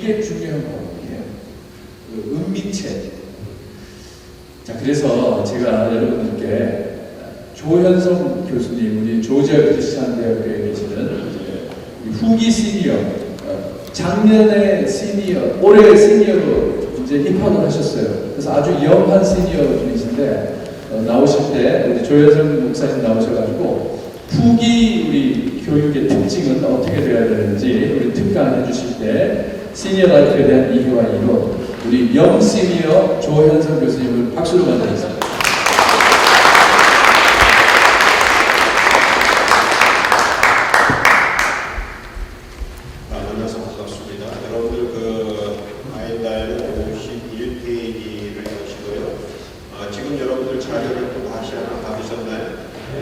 이게 중요한 거예요. 그 은미체. 자, 그래서 제가 여러분들께 조현성 교수님, 우리 조지아 크리스찬 대학교에 계시는 후기 시니어, 작년에 시니어, 올해 시니어로 이제 입학을 하셨어요. 그래서 아주 영한 시니어 분이신데 나오실 때 우리 조현성 목사님 나오셔가지고 후기 우리 교육의 특징은 어떻게 되어야 되는지 우리 특강 해주실 때 시니어 라이프에 대한 이해와 이론, 우리 영 시니어 조현성 교수님을 박수로 맞이하겠습니다. 만나서 반갑습니다. 여러분들 그 아인다이너 51페이지를 보시고요. 지금 여러분들 자료를 또 다시 하나 받으셨나요? 네.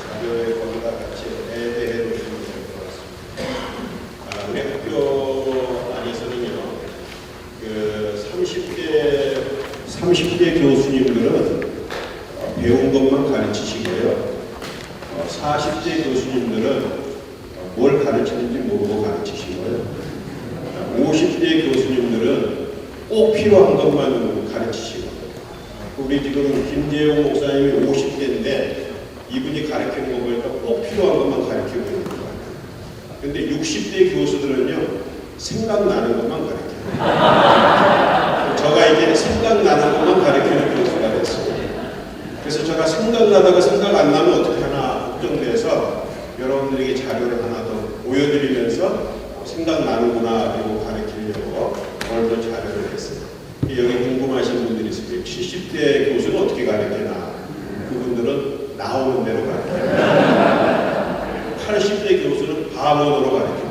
자료에 거기다 같이 애대해 보시면 될 것 같습니다. 우리 학교 안에서는요, 그 30대 교수님들은 배운 것만 가르치시고요. 40대 교수님들은 뭘 가르치는지 모르고 가르치시고요. 50대 교수님들은 꼭 필요한 것만 가르치시고, 우리 지금 김재용 목사님이 50대인데 이분이 가르치는 거 보니까 꼭 필요한 것만 가르치고 있는 거예요. 근데 60대 교수들은요, 생각나는 것만 가르쳐요. 저가 이제 생각나는 것만 가르치는 교수가 됐어요. 그래서 제가 생각나다가 생각 안 나면 어떻게 하나 걱정돼서 여러분들에게 자료를 하나 더 보여드리면서 생각나는구나 그리고 가르치려고 오늘도 자료를 했어요. 여기 궁금하신 분들이 있어요. 70대 교수는 어떻게 가르치나? 그분들은 나오는 대로 가르쳐요. 80대 교수는 반원으로 가르쳐요.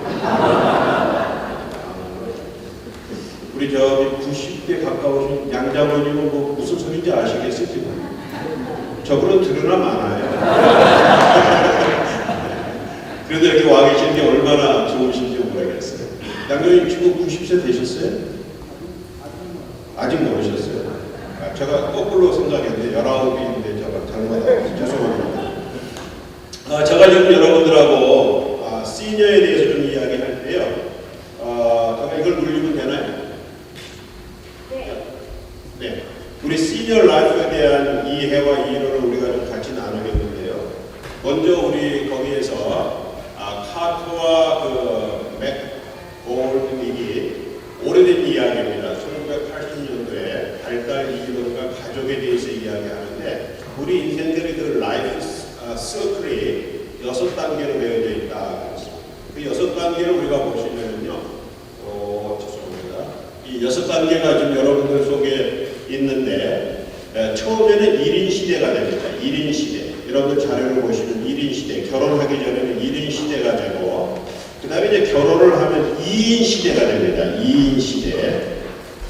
우리 저기 90대 가까우신 양자모님은 뭐 무슨 소리인지 아시겠어요? 저분은 들으나 많아요. 그래도 여기 와 계신 게 얼마나 좋으신지 모르겠어요. 양조님 지금 90세 되셨어요? 아직 모르셨어요? 제가 거꾸로 생각했는데 19인데 제가 잘못하고 죄송합니다. 제가 지금 여러분들하고 시니어에 대해서 좀 이야기할 때요. 제가 이걸 누르면 되나요? 네. 우리 시니어 라이프에 대한 이해와 이론을 우리가 좀 같이 나누겠는데요. 먼저 우리 거기에서 카트와 그 맥골드닉이 오래된 이야기입니다. 1980년도에 발달 이론과 가족에 대해서 이야기하는데 우리 인생들의 그 라이프 서클이 6단계로 되어져 있다. 그 6단계를 우리가 보시면요, 죄송합니다. 이 6단계가 지금 여러분들 속에 있는데 처음에는 1인 시대가 됩니다. 1인 시대. 여러분들 자료를 보시면 1인 시대, 결혼하기 전에는 1인 시대가 되고, 그 다음에 이제 결혼을 하면 2인 시대가 됩니다. 2인 시대.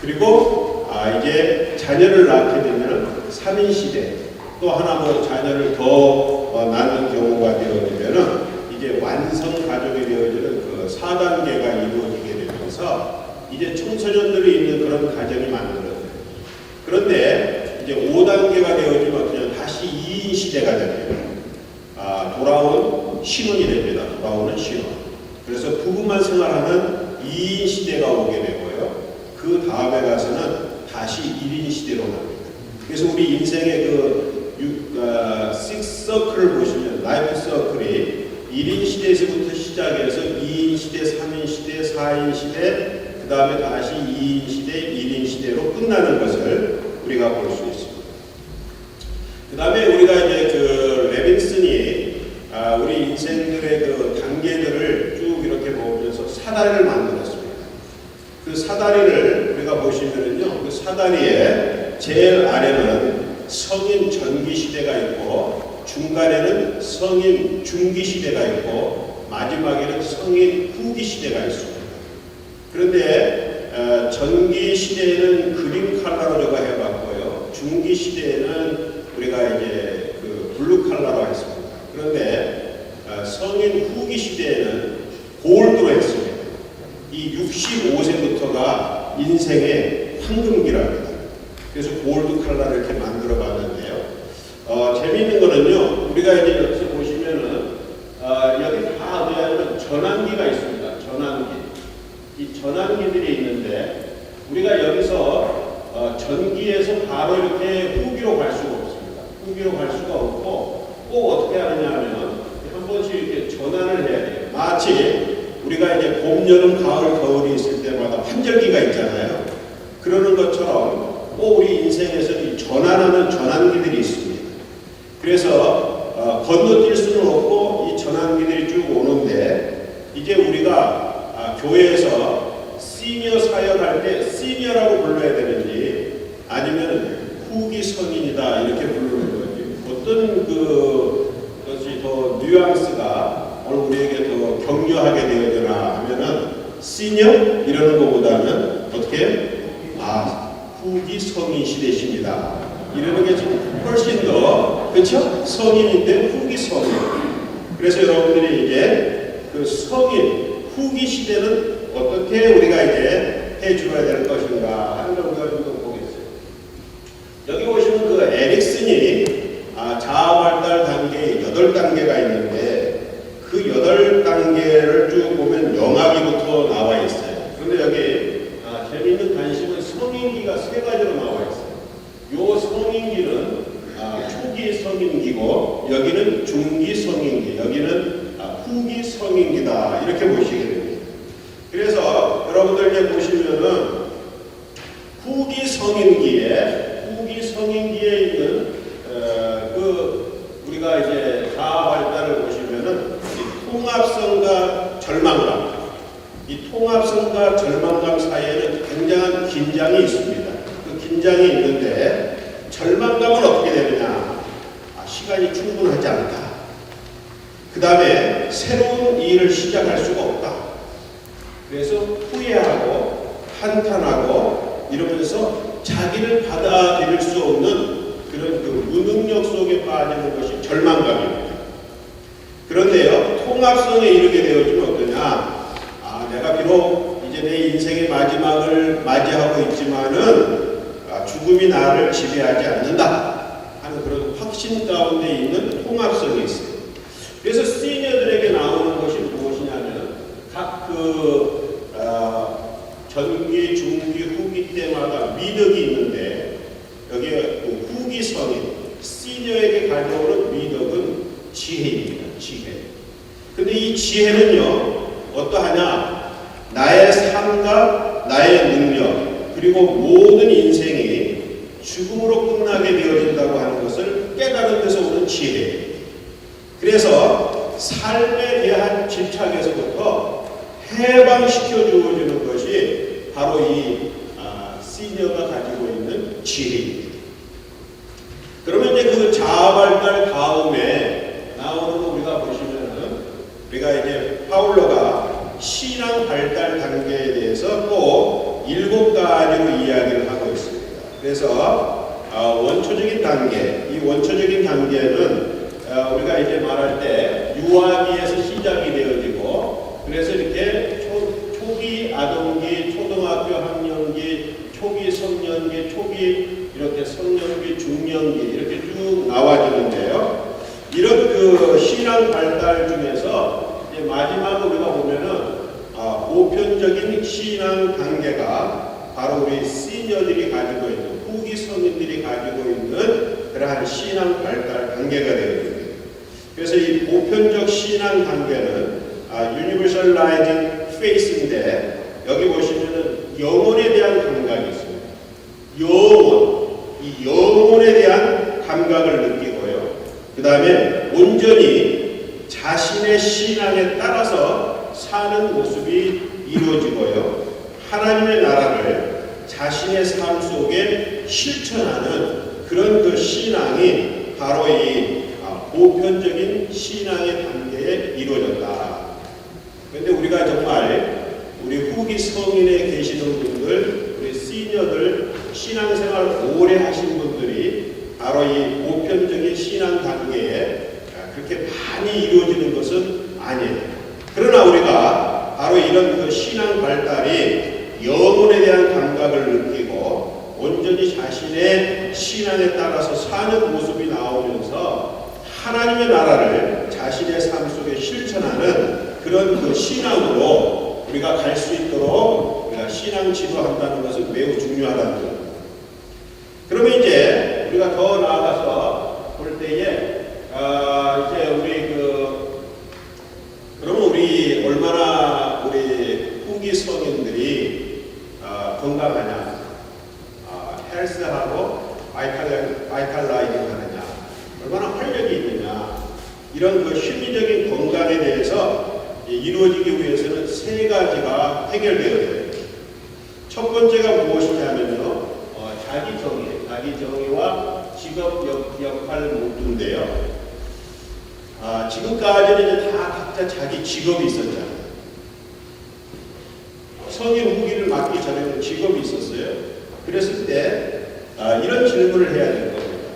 그리고 이제 자녀를 낳게 되면 3인 시대. 또 하나 뭐 자녀를 더 낳는 경우가 되어지면은 이제 완성 가족이 되어지는 그 4단계가 이루어지게 되면서 이제 청소년들이 있는 그런 가정이 만들어져요. 그런데 이제 5단계가 되어지면 그냥 다시 2인 시대가 됩니다. 돌아온 신혼이 됩니다. 돌아오는 신혼. 그래서 부부만 생활하는 2인 시대가 오게 되고요. 그 다음에 가서는 다시 1인 시대로 갑니다. 그래서 우리 인생의 그 6서클을 보시면 라이프 서클이 1인 시대에서부터 시작해서 2인 시대, 3인 시대, 4인 시대, 그 다음에 다시 2인 시대, 1인 시대로 끝나는 것을 우리가 볼 수 있습니다. 그 다음에 우리가 이제 그 레빈슨이 우리 인생들의 그 단계들을 쭉 이렇게 보면서 사다리를 만들었습니다. 그 사다리를 우리가 보시면은요, 그 사다리에 제일 아래는 성인 전기 시대가 있고, 중간에는 성인 중기 시대가 있고, 마지막에는 성인 후기 시대가 있습니다. 그런데 전기 시대에는 그린 컬러로 제가 해봤고요. 중기 시대에는 우리가 이제 그 블루 컬러로 했습니다. 그런데 성인 후기 시대에는 골드로 했습니다. 이 65세부터가 인생의 황금기랍니다. 그래서 골드 컬러를 이렇게 만들어 봤는데요. 재미있는 거는요, 우리가 이제 여기서 보시면은 여기 다 어디 하면 전환기가 있습니다. 전환기. 이 전환기들이 있는데 우리가 여기서 전기에서 바로 이렇게 후기로 갈 수가 없습니다. 후기로 갈 수가 없고 꼭 어떻게 하느냐 하면 한 번씩 이렇게 전환을 해야 돼요. 마치 우리가 이제 봄, 여름, 가을, 겨울이 있을 때마다 환절기가 있잖아요. 그러는 것처럼 꼭 우리 인생에서는 전환하는 전환기들이 있습니다. 그래서 건너뛸 수는 없고 이 전환기들이 쭉 오는데 이제 우리가 교회에서 시니어 사역할 때 시니어라고 불러야 되는지 아니면 후기 성인이다 이렇게 부르는 건지 어떤 것이 더 뉘앙스가 오늘 우리에게 더 격려하게 되어지나 하면은 시니어 이러는 것보다는 어떻게 후기 성인 시대십니다. 이러는 게 지금 훨씬 더 그렇죠? 성인인데 후기 성인. 그래서 여러분들이 이제 그 성인 후기 시대는 어떻게 우리가 이제 해줘야 될 것인가 하는 걸 우리가 좀 보겠어요. 여기 보시면 그 에릭슨이 자아 발달 단계에 8단계가 있는데 그 8단계를 쭉 보면 영아기부터 나와 있어요. 그런데 여기 재미있는 관심은 성인기가 3가지로 나와 있어요. 요 성인기는 초기 성인기고 여기는 중기 성인기, 여기는 후기 성인기다 이렇게 보시게 됩니다. 그래서 여러분들 이제 보시면은 후기 성인기에 있는 우리가 이제 자아 발달을 보시면은 이 통합성과 절망감, 이 통합성과 절망감 사이에는 굉장한 긴장이 있습니다. 그 긴장이 있는데 절망감은 어떻게 되느냐? 시간이 충분하지 않다. 그 다음에 새로운 일을 시작할 수가 없다. 그래서 후회하고 한탄하고 이러면서 자기를 받아들일 수 없는 그런 그 무능력 속에 빠지는 것이 절망감입니다. 그런데요, 통합성에 이르게 되어지면 어떠냐? 내가 비록 이제 내 인생의 마지막을 맞이하고 있지만은 죽음이 나를 지배하지 않는다 하는 그런 확신 가운데 있는 통합성이 있어요. 그래서 시니어들에게 나오는 것이 무엇이냐면 각 전기, 중기, 후기 때마다 미덕이 있는데 여기에 후기 성인, 시니어에게 가져오는 미덕은 지혜입니다. 지혜. 근데 이 지혜는요, 어떠하냐? 나의 삶과 나의 능력, 그리고 모든 인생이 죽음으로 끝나게 되어진다고 하는 것을 깨달은 데서 오는 지혜예요. 그래서 삶에 대한 집착에서부터 해방시켜 주어지는 것이 바로 이 시니어가 가지고 있는 지혜입니다. 그러면 이제 그 자아 발달 다음에 나오는 거 우리가 보시면은 우리가 이제 파울러가 신앙 발달 단계에 대해서 또 7가지로 이야기를 하고 있습니다. 그래서 원초적인 단계, 이 원초적인 단계는 우리가 이제 말할 때 유아기에서 시작이 되어지고 그래서 이렇게 초기 아동기, 초등학교 학년기, 초기 성년기, 초기 이렇게 성년기, 중년기 이렇게 쭉 나와지는데요. 이런 그 신앙 발달 중에서 이제 마지막으로 우리가 보면은 보편적인 신앙 단계가 바로 우리 시니어들이 가지고 있는 후기 성인들이 가지고 있는 그러한 신앙 발달 단계가 되어집니다. 그래서 이 보편적 신앙 단계는 Universalizing Faith인데 여기 보시면은 영혼에 대한 감각이 있습니다. 이 영혼에 대한 감각을 느끼고요. 그 다음에 온전히 자신의 신앙에 따라서 사는 모습이 이루어지고요. 하나님의 나라를 자신의 삶 속에 실천하는 그런 그 신앙이 바로 이 보편적인 신앙의 단계에 이루어졌다. 그런데 우리가 정말 우리 후기 성인에 계시는 분들, 우리 시니어들, 신앙생활 오래 하신 분들이 바로 이 보편적인 신앙 단계에 그렇게 많이 이루어지는 것은 아니에요. 그러나 우리가 바로 이런 그 신앙 발달이 영혼에 대한 감각을 느끼고 온전히 자신의 신앙에 따라서 사는 모습이 나오면서 하나님의 나라를 자신의 삶 속에 실천하는 그런 그 신앙으로 우리가 갈 수 있도록 우리가 신앙 지도한다는 것은 매우 중요하다는 겁니다. 그러면 이제 우리가 더 나아가서 볼 때에 이제 우리 그러면 우리 얼마나 우리 후기 성인들이 건강하냐, 헬스하고 바이탈라이징 하느냐, 얼마나 활력이 있느냐, 이런 그 심리적인 건강에 대해서 이루어지기 위해서는 세 가지가 해결되어야 돼요. 첫 번째가 무엇이냐면요, 자기 정의와 직업 역할 모두인데요. 지금까지는 이제 다 각자 자기 직업이 있었잖아요. 성인 후기를 맡기 전에는 직업이 있었어요. 그랬을 때 이런 질문을 해야 될 겁니다.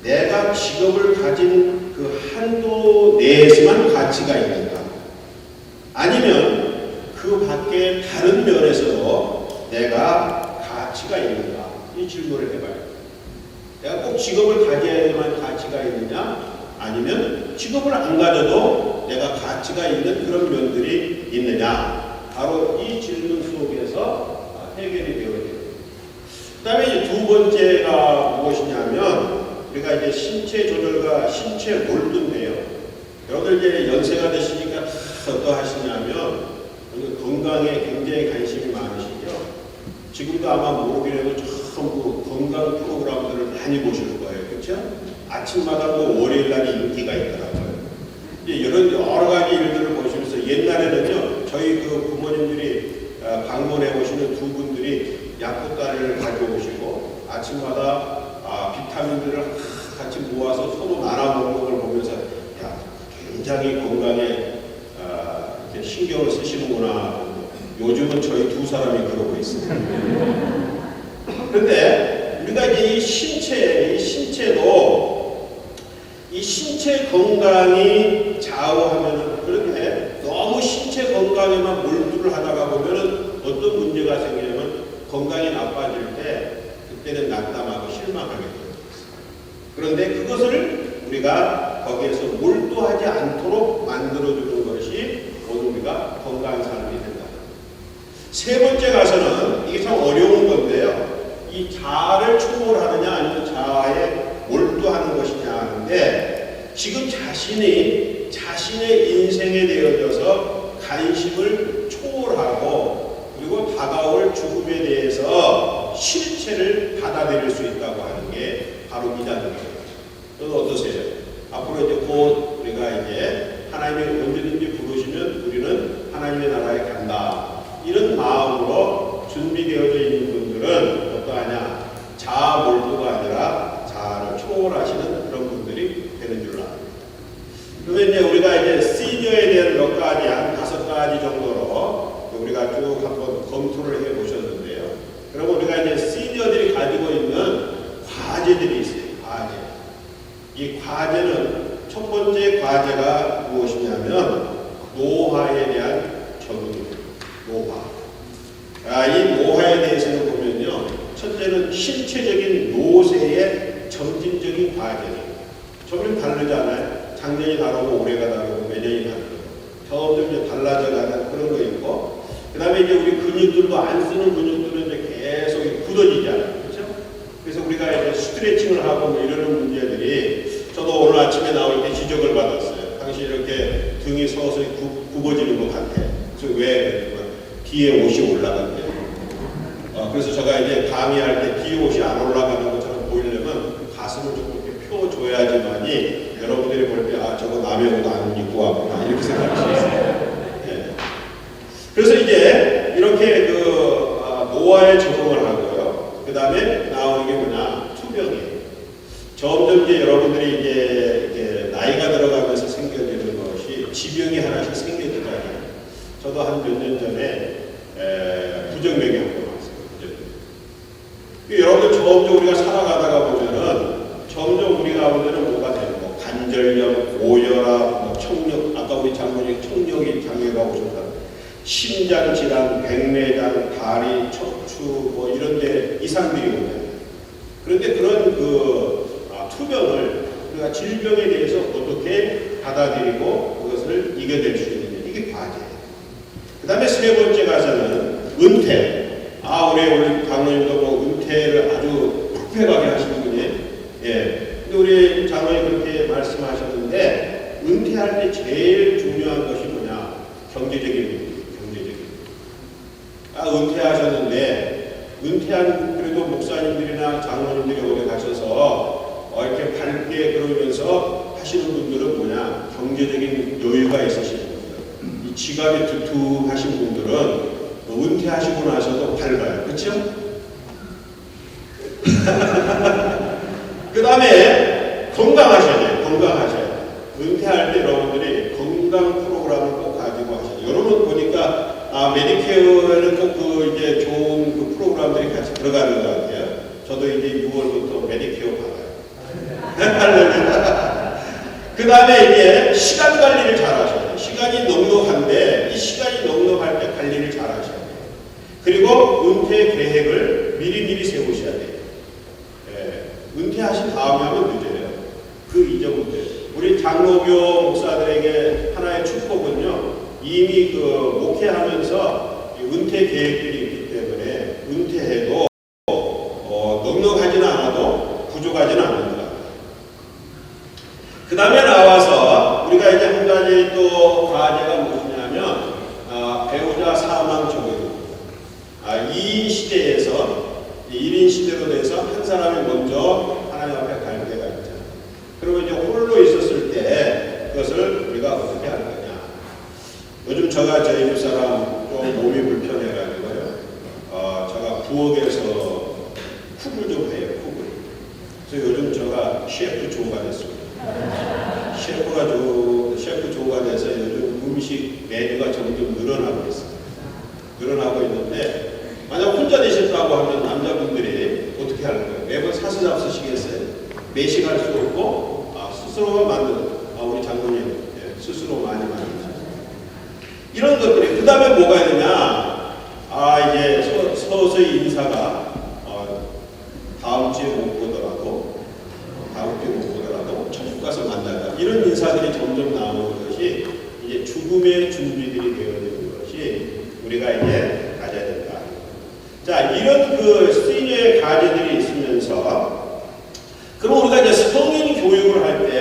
내가 직업을 가진 그 한도 내에서만 가치가 있는가? 아니면 그 밖에 다른 면에서도 내가 가치가 있는가? 이 질문을 해봐요. 내가 꼭 직업을 가져야만 가치가 있느냐? 아니면 직업을 안 가져도 내가 가치가 있는 그런 면들이 있느냐? 바로 이 질문 속에서 해결이 되어야 돼요. 그 다음에 이제 두 번째가 무엇이냐면, 우리가 이제 신체 조절과 신체 몰두인데요. 여러분들 이제 연세가 되시니까 어떠하시냐면, 건강에 굉장히 관심이 많으시죠? 지금도 아마 모르기라도 전부 건강 프로그램들을 많이 보실 거예요. 그렇죠? 아침마다 뭐 월요일날이 인기가 있더라고요. 이런 여러 가지 일들을 보시면서 옛날에는요, 저희 그 부모님들이 방문해 오시는 두 분들이 약국가를 가져오시고 아침마다 비타민들을 같이 모아서 서로 나눠 먹는 걸 보면서 야, 굉장히 건강에 이렇게 신경을 쓰시는구나. 요즘은 저희 두 사람이 그러고 있습니다. 그런데 우리가 이제 이 신체 건강이 좌우하면은, 그런데 너무 신체 건강에만 몰두를 하다가 보면은 어떤 문제가 생기냐면 건강이 나빠질 때 그때는 낙담하고 실망하게 됩니다. 그런데 그것을 우리가 거기에서 몰두하지 않도록 만들어주는 것이 오늘 우리가 건강한 삶이 된다. 세 번째 가서는 이게 참 어려운 건데요. 이 자아를 초월하느냐 아니면 자아에 몰두하는 것이냐 하는데, 지금 자신의 인생에 되어져서 관심을 초월하고 그리고 다가올 죽음에 대해서 실체를 받아들일 수 있다고 하는 게 바로 미담입니다. 여러분 어떠세요? 앞으로 이제 곧 우리가 이제 하나님이 언제든지 부르시면 우리는 하나님의 나라에 간다, 이런 마음으로 준비되어져 있는 분들은 어떠하냐? 자아 몰두가 아니라 자아를 초월하시는 그런 분들이 되는 줄 압니다. 그러면 이제 우리가 이제 시니어에 대한 몇 가지, 한 5가지 정도로 우리가 쭉 한번 검토를 해 보셨는데요. 그러면 우리가 이제 시니어들이 가지고 있는 과제들이 있어요. 과제. 이 과제는 첫 번째 과제가 무엇이냐면 노화에 대한 적응입니다. 노화. 이 노화에 대해서는 보면요, 첫째는 신체적인 노쇠의 점진적인 과정이에요. 점점 다르잖아요. 작년이 다르고 올해가 다르고 매년이 다르고 점점 이제 달라져가는 그런 거 있고, 그 다음에 이제 우리 근육들도 안 쓰는 근육들은 이제 계속 굳어지잖아요. 그렇죠? 그래서 우리가 이제 스트레칭을 하고 뭐 이러는 문제들이, 저도 오늘 아침에 나올 때 지적을 받았어요. 당신 이렇게 등이 서서히 굽어지는 것 같아. 그래서 왜? 뒤에 옷이 올라간대요. 그래서 제가 이제 강의할 때 뒤에 옷이 안 올라가는 것처럼 보이려면 가슴을 조금 이렇게 펴줘야지만이 여러분들이 볼 때 저거 남의 옷 안 입고 왔구나, 이렇게 생각하시겠어요. 네. 그래서 이제 이렇게 노화에 적응을 하고요. 그 다음에 나오는 게 뭐냐? 투병이에요. 점점 이제 여러분들이 이제 나이가 들어가면서 생겨지는 것이 지병이 하나씩 생겨지잖아요. 저도 한 몇 년 전에 부정맥이 한 번 왔어요. 여러분들 점점 우리가 살아가다가 보면은 점점 우리 가운데는 뭐가 되고, 관절염, 고혈압, 청력, 아까 우리 장모님 청력이 장애가 오셨다. 심장 질환, 백내장, 다리, 척추 뭐 이런 데 이상들이 오잖아요. 그런데 그런 투병을 우리가 질병에 대해서 어떻게 받아들이고 그것을 이겨낼 수 있느냐, 이게 과제예요. 그 다음에 세 세 번째 가서는 은퇴. 우리 장로님도 뭐 은퇴를 아주 격하게 하시는 분이. 예. 근데 우리 장로님 그렇게 말씀하셨는데, 은퇴할 때 제일 중요한 것이 뭐냐? 경제적인. 은퇴하셨는데, 은퇴한 그래도 목사님들이나 장로님들이 어디 가셔서 이렇게 밝게 그러면서 하시는 분들은 뭐냐? 경제적인 여유가 있으신 분들. 이 지갑이 두툼하신 분들은 은퇴하시고 나서도 밝아요. 그렇죠? 그 다음에 건강하셔야 돼요. 건강하셔야 돼요. 은퇴할 때 여러분들이 건강 프로그램을 꼭 가지고 하셔야 돼요. 여러분 보니까 메디케어에는 꼭 이제 좋은 그 프로그램들이 같이 들어가는 것 같아요. 저도 이제 6월부터 메디케어 받아요. 그 다음에 이제 시간 관리를 잘 하셔야 돼요. 시간이 넉넉한데 이 시간이 넉넉할 때 관리를 잘 하셔야 돼요. 그리고 은퇴 계획을 미리미리 세우셔야 돼요. 예, 은퇴하신 다음에 하면 늦어요. 그 이전부터. 우리 장로교 목사들에게 하나의 축복은요. 이미 목회하면서 은퇴 계획들이 있기 때문에 은퇴해도 넉넉하지는 않아도 부족하지는 않는다. 그 다음에 나와서 우리가 이제 한 가지 또 과제가 무엇이냐면 배우자 사망 적용. 2인 시대에서 1인 시대로 돼서 한 사람이 먼저 하나님 앞에 갈 때가 있잖아요. 그러면 이제 홀로 있었을 때 그것을 우리가 어떻게 할 거냐. 요즘 저희 집 사람 좀 몸이 불편해가지고요. 제가 부엌에서 쿡을 좀 해요. 쿡을. 그래서 요즘 제가 셰프 조가 됐습니다. 셰프 조가 돼서 요즘 음식 메뉴가 점점 늘어나고 있어요. 늘어나고 있는데 만약 혼자 되셨다고 하면 남자분들이 어떻게 할 거예요? 매번 사서 잡수시겠어요? 매식할 수 없고 스스로만 만드는 우리 장모님 스스로 많이 만드시죠. 이런 것들이 그 다음에 뭐가 있느냐? 이제 서서히 인사가 다음 주에 못 보더라도 천국 가서 만나자. 이런 인사들이 점점 나오는 것이 이제 죽음의 준비들이 되어지는 것이 우리가 이제 가져야 된다. 자, 이런 그 시니어의 과제들이 있으면서 그럼 우리가 이제 성인 교육을 하는데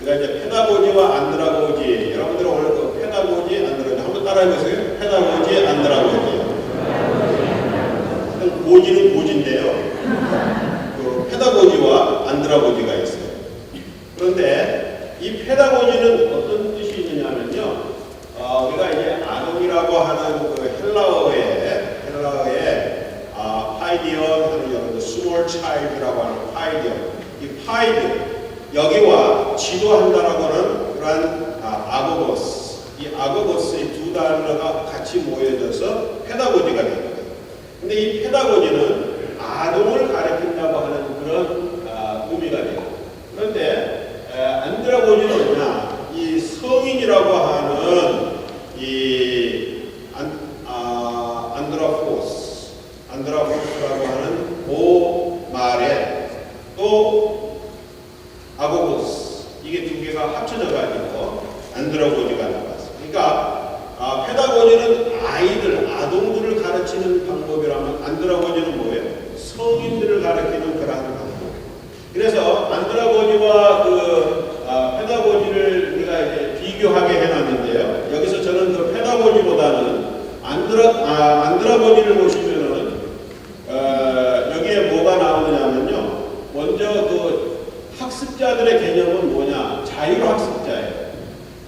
우리가 이제 페다고지와 안드라고지, 여러분들 오늘 그 페다고지, 안드라고지 한번 따라해보세요. 페다고지, 안드라고지. 고지는 고지인데요. 그 페다고지와 안드라고지가 있어요. 그런데 이 페다고지는 어떤 뜻이 있느냐면요. 우리가 이제 아동이라고 하는 그 헬라어에 파이디언 하는 여러분들 small child라고 하는 파이디언. 이 파이드 여기와 지도한다라고 하는 그러한 아고고스. 이 아고고스의 두 단어가 같이 모여져서 페다고지가 됩니다. 근데 이 페다고지는 아동을 가르친다고 하는 그런 의미가 돼요. 그런데 안드라고지는 뭐냐? 이 성인이라고 하는 이 안드라포스라고 하는 그 말에 또 아고고스 이게 두 개가 합쳐져 가지고 안드라고지가 나왔어요. 그러니까 페다고지는 아동들을 가르치는 방법이라면 안드라고지는 뭐예요? 성인들을 가르치는 그러한 방법. 그래서 안드라고지와 페다고지를 우리가 이제 비교하게 해놨는데요. 여기서 저는 그 페다고지보다는 안드라고지를 보시면은 여기에 뭐가 나오느냐면요. 먼저 그 학습자들의 개념은 뭐냐? 자율학습자예요.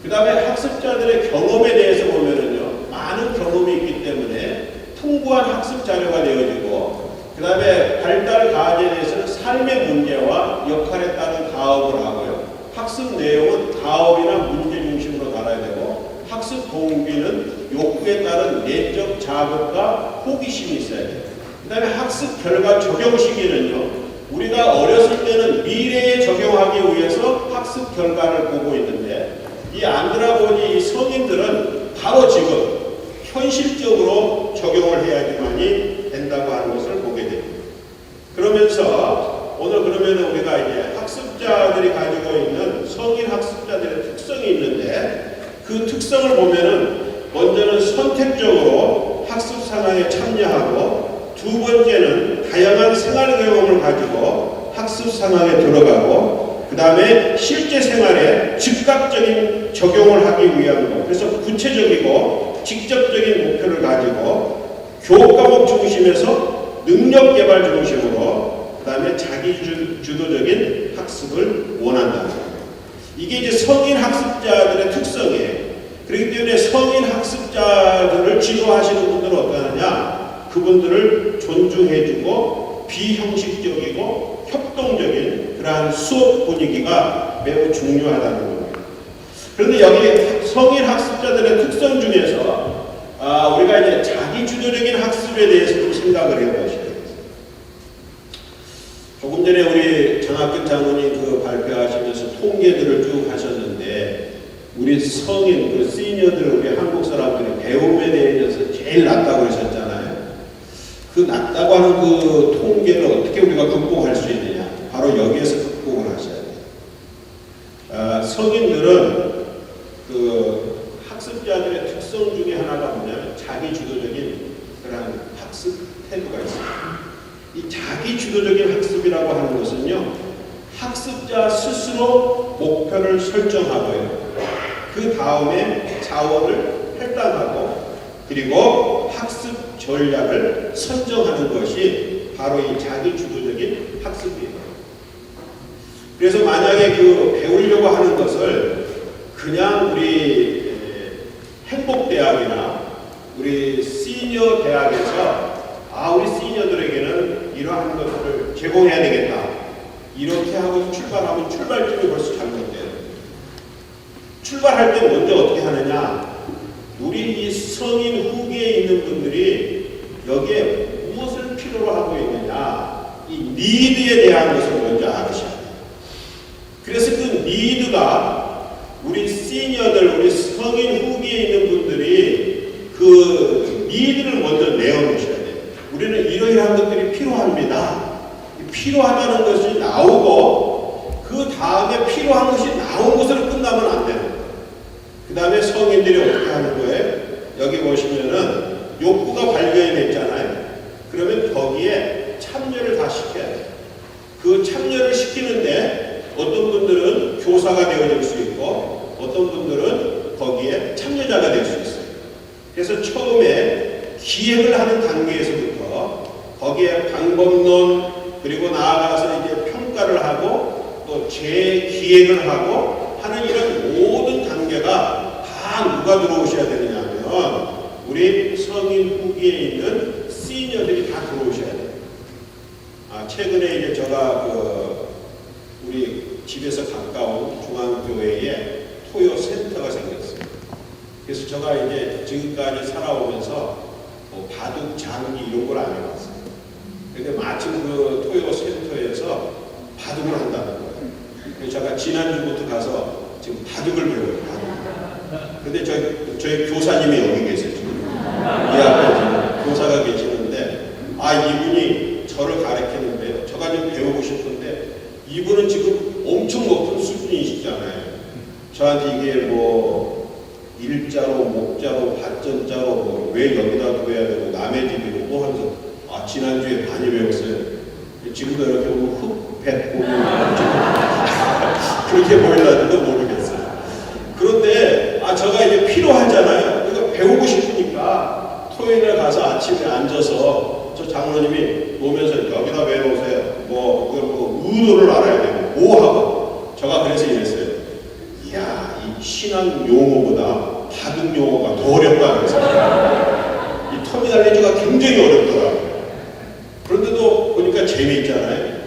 그 다음에 학습자들의 경험에 대해서 보면은요. 많은 경험이 있기 때문에 풍부한 학습 자료가 되어지고 그 다음에 발달 과제에 대해서는 삶의 문제와 역할에 따른 가업을 하고요. 학습 내용은 가업이나 문제 중심으로 달아야 되고 학습 동기는 욕구에 따른 내적 자극과 호기심이 있어야 돼요. 그 다음에 학습 결과 적용 시기는요. 우리가 어렸을 때는 미래에 적용하기 위해서 학습 결과를 보고 있는데 이 안드라고지 성인들은 바로 지금 현실적으로 적용을 해야지만이 된다고 하는 것을 보게 됩니다. 그러면서 오늘 그러면 우리가 이제 학습자들이 가지고 있는 성인 학습자들의 특성이 있는데 그 특성을 보면은 먼저는 선택적으로 학습 상황에 참여하고 두 번째는 다양한 생활 경험을 가지고 학습 상황에 들어가고 그 다음에 실제 생활에 즉각적인 적용을 하기 위한 것. 그래서 구체적이고 직접적인 목표를 가지고 교과목 중심에서 능력 개발 중심으로 그 다음에 자기 주도적인 학습을 원한다는 거예요. 이게 이제 성인 학습자들의 특성이에요. 그렇기 때문에 성인 학습자들을 지도하시는 분들은 어떠하냐? 그분들을 존중해주고 비형식적이고 협동적인 그러한 수업 분위기가 매우 중요하다는 겁니다. 그런데 여기 성인 학습자들의 특성 중에서 우리가 이제 자기 주도적인 학습에 대해서 좀 생각을 해보셔야 되겠습니다. 조금 전에 우리 장학금 장로님 그 발표하시면서 통계들을 쭉 하셨는데 우리 성인, 그 시니어들, 우리 한국 사람들이 배움에 대해서 제일 낮다고 하셨잖아요. 그 낮다고 하는 그 통계를 어떻게 우리가 극복할 수 있느냐? 바로 여기에서 극복을 하셔야 돼요. 성인들은 그 학습자들의 특성 중에 하나가 뭐냐면 자기 주도적인 그런 학습 태도가 있습니다. 이 자기 주도적인 학습이라고 하는 것은요, 학습자 스스로 목표를 설정하고요. 그 다음에 자원을 할당하고 그리고 학습 전략을 선정하는 것이 바로 이 자기 주도적인 학습이에요. 그래서 만약에 그 배우려고 하는 것을 그냥 우리 행복대학이나 우리 시니어 대학에서 우리 시니어들에게는 이러한 것들을 제공해야 되겠다. 이렇게 하고 출발하면 출발점이 벌써 잘못돼요. 출발할 때 먼저 어떻게 하느냐? 우리 이 성인 후기에 있는 분들이 여기에 무엇을 필요로 하고 있느냐? 이 니드에 대한 것을 먼저 알으셔야 돼요. 그래서 그 니드가 우리 시니어들, 우리 성인 후기에 있는 분들이 그 니드를 먼저 내어놓으셔야 돼요. 우리는 이러이러한 것들이 필요합니다. 필요하다는 것이 나오고 그 다음에 필요한 것이 나온 것으로 끝나면 안 되는 거예요. 그 다음에 성인들이 어떻게 하는 거예요? 여기 보시면은 욕구가 발견이 됐잖아요. 그러면 거기에 참여를 다 시켜야 돼요. 그 참여를 시키는데 어떤 분들은 교사가 되어질 수 있고 어떤 분들은 거기에 참여자가 될 수 있어요. 그래서 처음에 기획을 하는 단계에서부터 거기에 방법론 그리고 나아가서 이제 평가를 하고 또 재기획을 하고 하는 이런 모든 단계가 다 누가 들어오셔야 되느냐 하면 우리 성인 후기에 있는 시니어들이 다 들어오셔야 돼요. 최근에 이제 제가 우리 집에서 가까운 중앙교회에 토요 센터가 생겼어요. 그래서 제가 이제 지금까지 살아오면서 바둑, 장기 이런 걸 안 해봤어요. 근데 마침 그 토요 센터에서 바둑을 한다는 거예요. 그래서 제가 지난주부터 가서 지금 바둑을 배워요. 근데 저희 교사님이 여기 계세요. 이 앞에 지금 교사가 계시는데 이분이 저를 가르치는데요. 제가 좀 배우고 싶은데 이분은 지금 엄청 높은 수준이시잖아요. 저한테 이게 뭐 일자로, 목자로, 받전자로 왜 여기다 둬야 되고 남의 집이고 뭐 하면서 지난주에 많이 배웠어요. 지금도 이렇게 보면 흑백 보면 그렇게 보일라는지도 모르겠어요. 그런데 제가 이제 필요하잖아요. 그러니까 배우고 싶으니까 토요일에 가서 아침에 앉아서 저 장로님이 보면서 여기다 왜 놓으세요? 뭐 의도를 알아야 되고 뭐 하고 제가 그래서 이랬어요. 이야, 이 신앙 용어보다 바둑 용어가 더 어렵다 그래서 이 터미널리지가 굉장히 어렵더라고요. 그런데도 보니까 재미있잖아요.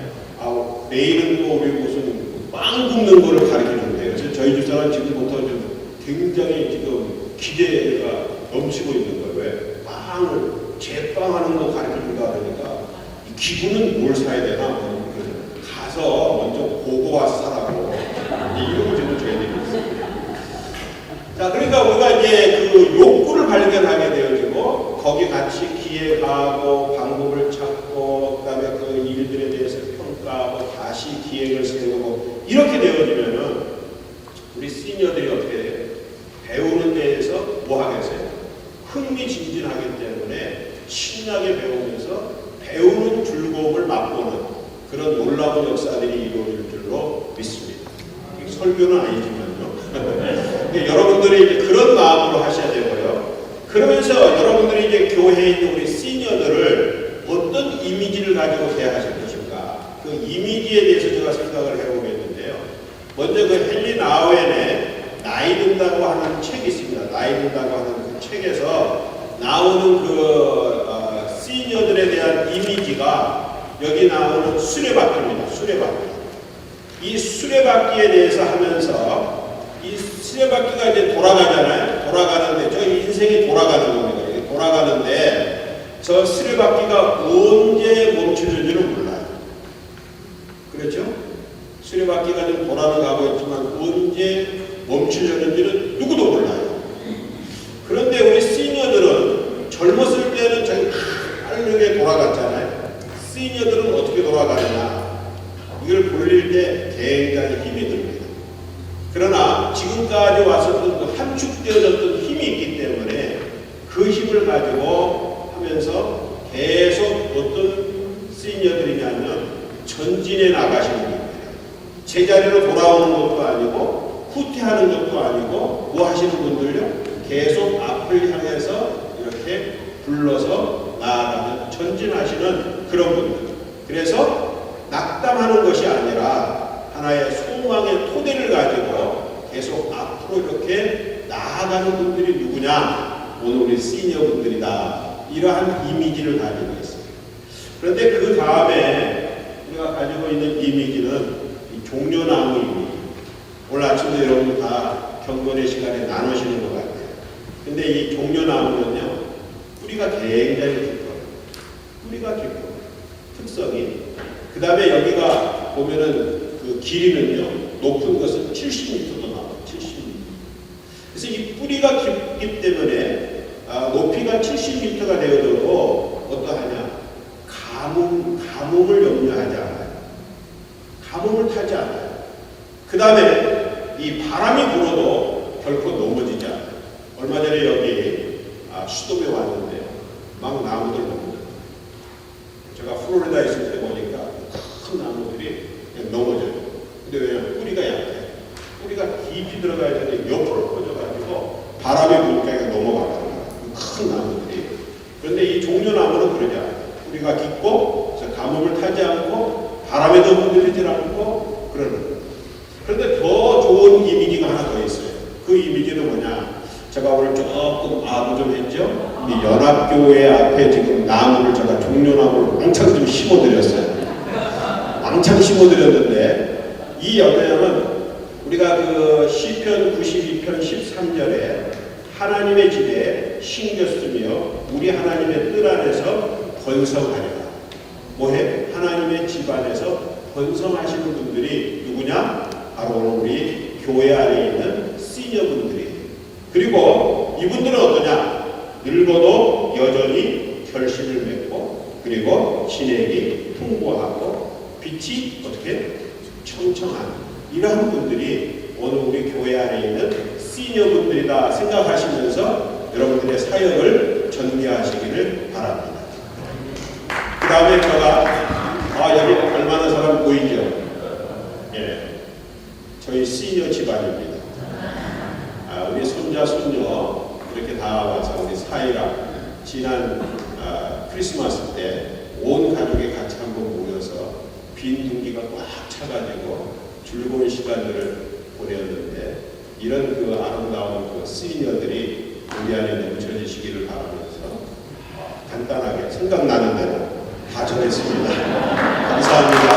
내일은 또 우리 무슨 빵 굽는 거를 가르쳐준대요. 그래서 저희 집사는 지금부터 좀 굉장히 지금 기대가 넘치고 있는 거예요. 왜? 빵을, 제빵하는 거 가르쳐준다 그러니까 이 기분은 뭘 사야 되나? 가서 먼저 보고 와서 사라고. 이런 거 지금 저희 얘기 있어요. 자, 그러니까 우리가 이제 그 욕구를 발견하게 되어지고 거기 같이 기획하고 방법을 찾고 그다음에 그 일들에 대해서 평가하고 다시 기획을 세우고 이렇게 되어지면은 우리 시니어들이 어떻게 해요? 배우는 데에서 뭐 하겠어요? 하기 때문에 신나게 배우면서 배우는 즐거움을 맛보는 그런 놀라운 역사들이 이루어질 줄로 믿습니다. 설교는 아니지만요. 여러분들이 이제 그런 마음으로 하셔야 되고요. 그러면서 여러분들이 이제 교회에 있는 우리 시니어들을 어떤 이미지를 가지고 대하실 것인가, 그 이미지에 대해서 제가 생각을 해보겠는데요. 먼저 그 헨리 나우엔의 나이 든다고 하는 책이 있습니다. 나이 든다고 하는 그 책에서 나오는 그 시니어들에 대한 이미지가 여기 나오는 수레바퀴입니다. 수레바퀴. 이 수레바퀴에 대해서 하면서 이 수레바퀴가 이제 돌아가잖아요. 돌아가는데 저 인생이 돌아가는 겁니다. 돌아가는데 저 수레바퀴가 언제 멈추는지는 몰라요. 그렇죠? 수레바퀴가 좀 돌아가고 있지만 언제 멈추려는지는 누구도 몰라요. 그런데 우리 시니어들은 젊었을 때는 저기 빠르게 돌아갔잖아요. 시니어들은 어떻게 돌아가느냐, 이걸 돌릴 때 굉장히 힘이 듭니다. 그러나 지금까지 왔었던 그 함축되어졌던 힘이 있기 때문에 그 힘을 가지고 하면서 계속 어떤 시니어들이냐면 전진해 나가시는 분이에요. 제자리로 돌아오는 것도 아니고 후퇴하는 것도 아니고 뭐 하시는 분들요? 계속 앞을 향해서 이렇게 불러서 나아가는 전진하시는 그런 분들. 그래서 낙담하는 것이 아니라 하나의 소망의 토대를 가지고 계속 앞으로 이렇게 나아가는 분들이 누구냐? 오늘 우리 시니어 분들이다. 이러한 이미지를 가지고 있습니다. 그런데 그 다음에 우리가 가지고 있는 이미지는 이 종려나무 이미지. 오늘 아침도 여러분 다 경건의 시간에 나누시는 것 같아요. 근데 이 종려나무는요, 뿌리가 굉장히 깊어요. 뿌리가 깊어요. 특성이. 그 다음에 여기가 보면은 그 길이는요, 높은 것은 70m도 나와요. 70m. 그래서 이 뿌리가 깊기 때문에 높이가 70m가 되어도 어떠하냐? 가뭄을 염려하지 않아요. 가뭄을 타지 않아요. 그 다음에 이 바람이 불어도 결코 넘어지지 않아요. 얼마 전에 여기 수도에 왔는데요. 막 나무들 넘어져요. 제가 플로리다에 있을 때 보니까 큰 나무들이 그냥 넘어져요. 근데 왜냐면 뿌리가 약해요. 뿌리가 깊이 들어가야 되는데 옆으로 퍼져가지고 바람이 부니까 넘어가거든요. 큰 나무들이. 그런데 이 종려나무는 그러지 않아요. 뿌리가 깊고 가뭄을 타지 않고 바람에도 흔들리지 않고 그러는 거예요. 그런데 더 좋은 이미지가 하나 더 있어요. 그 이미지는 뭐냐? 제가 오늘 조금 아부 좀 했죠? 이 연합교회 앞에 지금 나무를 제가 종려나무를 왕창 좀 심어드렸어요. 왕창 심어드렸는데 이 연합은 우리가 그 시편 92편 13절에 하나님의 집에 심겼으며 우리 하나님의 뜰 안에서 번성하리라. 뭐해? 하나님의 집 안에서 번성하시는 분들이 누구냐? 바로 우리 교회 안에 있는 시니어분들이. 그리고 이분들은 어떠냐? 늙어도 여전히 결실을 맺고 그리고 진액이 풍부하고 빛이 어떻게? 청청한 이러한 분들이 오늘 우리 교회 안에 있는 시니어분들이다 생각하시면서 여러분들의 사역을 전개하시기를 바랍니다. 그 다음에 제가 여기 얼마나 사람 보이죠? 예, 저희 시니어 집안입니다. 우리 손자 손녀 이렇게 다 와서 우리 사이랑 지난 크리스마스 때 온 가족이 같이 한번 모여서 빈 둥기가 꽉 차가지고 즐거운 시간들을 보냈는데 이런 그 아름다운 그 시니어들이 우리 안에 넘쳐지시기를 바라면서 간단하게 생각나는 대로 다 전했습니다. 감사합니다.